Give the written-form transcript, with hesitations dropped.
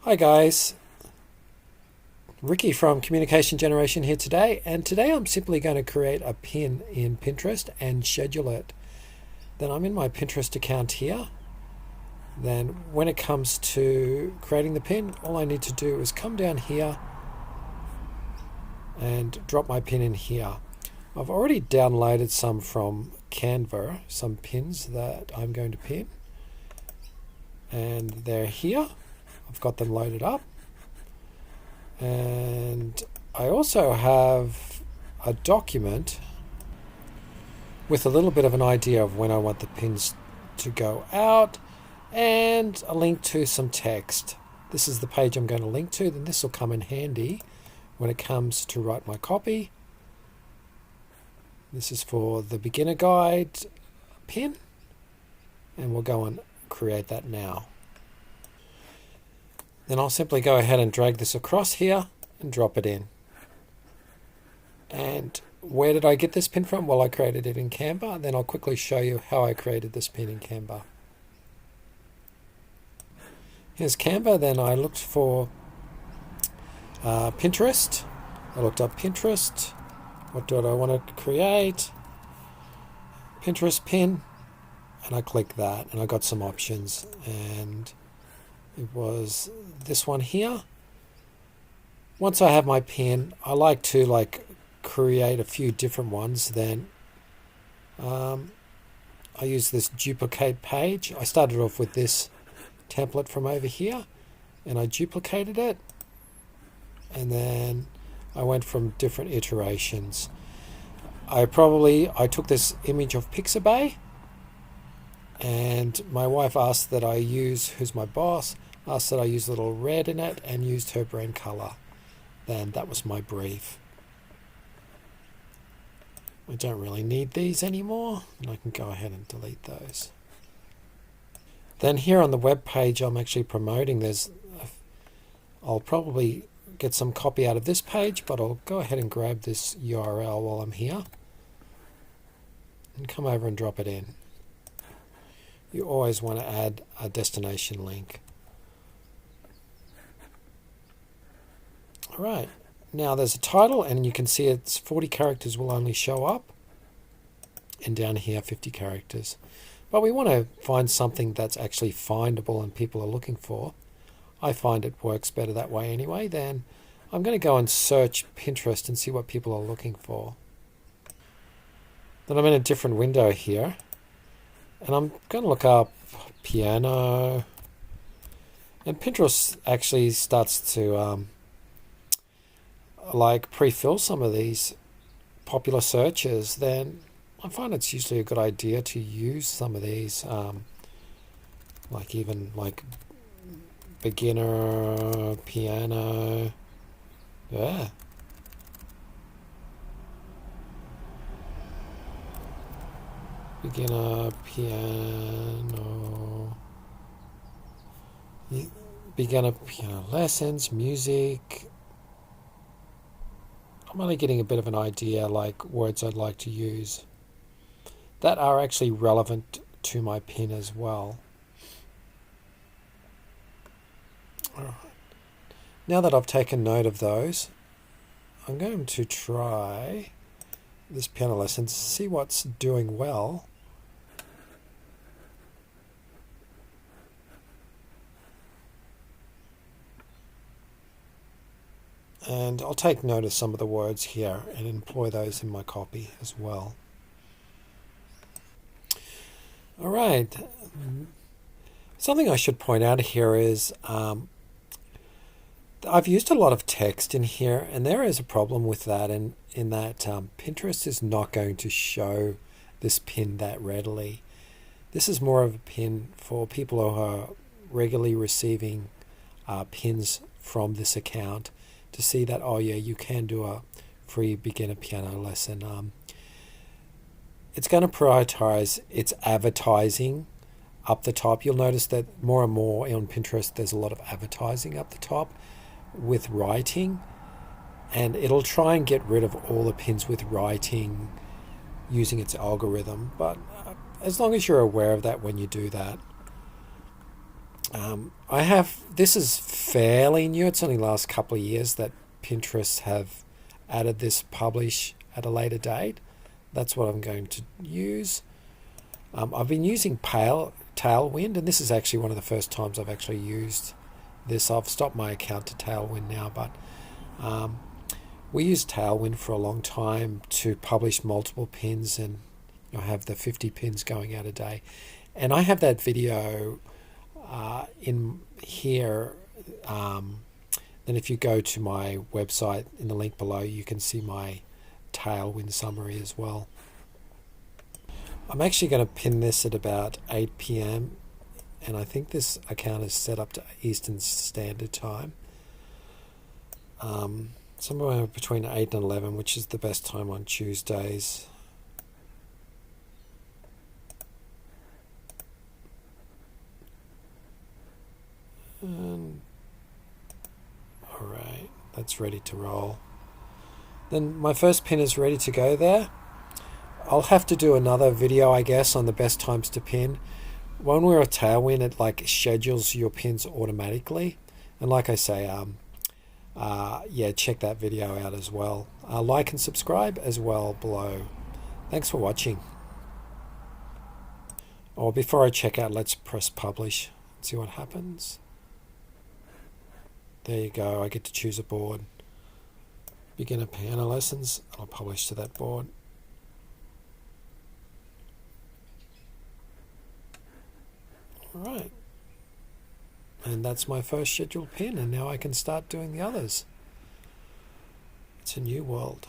Hi guys, Ricky from Communication Generation here today, and today I'm simply going to create a pin in Pinterest and schedule it. Then I'm in my Pinterest account here. Then when it comes to creating the pin, all I need to do is come down here and drop my pin in here. I've already downloaded some from Canva, some pins that I'm going to pin, and they're here. I've got them loaded up, and I also have a document with a little bit of an idea of when I want the pins to go out and a link to some text. This is the page I'm going to link to, then this will come in handy when it comes to write my copy. This is for the beginner guide pin, and we'll go and create that now. Then I'll simply go ahead and drag this across here and drop it in. And where did I get this pin from? Well, I created it in Canva. Then I'll quickly show you how I created this pin in Canva. Here's Canva. Then I looked for Pinterest. I looked up Pinterest. What do I want to create? Pinterest pin. And I clicked that and I got some options, and it was this one here. Once I have my pin, I like to create a few different ones. Then I use this duplicate page. I started off with this template from over here and I duplicated it, and then I went from different iterations. I took this image of Pixabay, and my wife asked that I use, who's my boss, asked that I use a little red in it and used her brand color. Then that was my brief. I don't really need these anymore, and I can go ahead and delete those. Then here on the web page I'm actually promoting, I'll probably get some copy out of this page, but I'll go ahead and grab this URL while I'm here and come over and drop it in. You always want to add a destination link. Alright, now there's a title, and you can see it's 40 characters will only show up, and down here 50 characters. But we want to find something that's actually findable and people are looking for. I find it works better that way anyway. Then I'm going to go and search Pinterest and see what people are looking for. Then I'm in a different window here, and I'm going to look up piano, and Pinterest actually starts to pre-fill some of these popular searches. Then I find it's usually a good idea to use some of these, even beginner piano. Yeah. Beginner piano. Beginner piano lessons, music. I'm only getting a bit of an idea, words I'd like to use that are actually relevant to my pin as well. Alright. Now that I've taken note of those, I'm going to try this piano lesson to see what's doing well. And I'll take note of some of the words here and employ those in my copy as well. All right. Something I should point out here is I've used a lot of text in here, and there is a problem with that, in that Pinterest is not going to show this pin that readily. This is more of a pin for people who are regularly receiving pins from this account, to see that, oh yeah, you can do a free beginner piano lesson. It's going to prioritize its advertising up the top. You'll notice that more and more on Pinterest there's a lot of advertising up the top with writing, and it'll try and get rid of all the pins with writing using its algorithm. But as long as you're aware of that when you do that, This is fairly new. It's only last couple of years that Pinterest have added this publish at a later date. That's what I'm going to use. I've been using Tailwind, and this is actually one of the first times I've actually used this. I've stopped my account to Tailwind now, but we used Tailwind for a long time to publish multiple pins, and have the 50 pins going out a day. And I have that video in here. Then if you go to my website in the link below, you can see my Tailwind summary as well. I'm actually going to pin this at about 8 p.m. and I think this account is set up to Eastern Standard Time. Somewhere between 8 and 11, which is the best time on Tuesdays. Alright, that's ready to roll. Then my first pin is ready to go there. I'll have to do another video, I guess, on the best times to pin. When we're a Tailwind, it like schedules your pins automatically. And like I say, yeah, check that video out as well. Like and subscribe as well below. Thanks for watching. Oh, before I check out, let's press publish. See what happens. There you go. I get to choose a board. Beginner piano lessons. I'll publish to that board. Alright. And that's my first scheduled pin, and now I can start doing the others. It's a new world.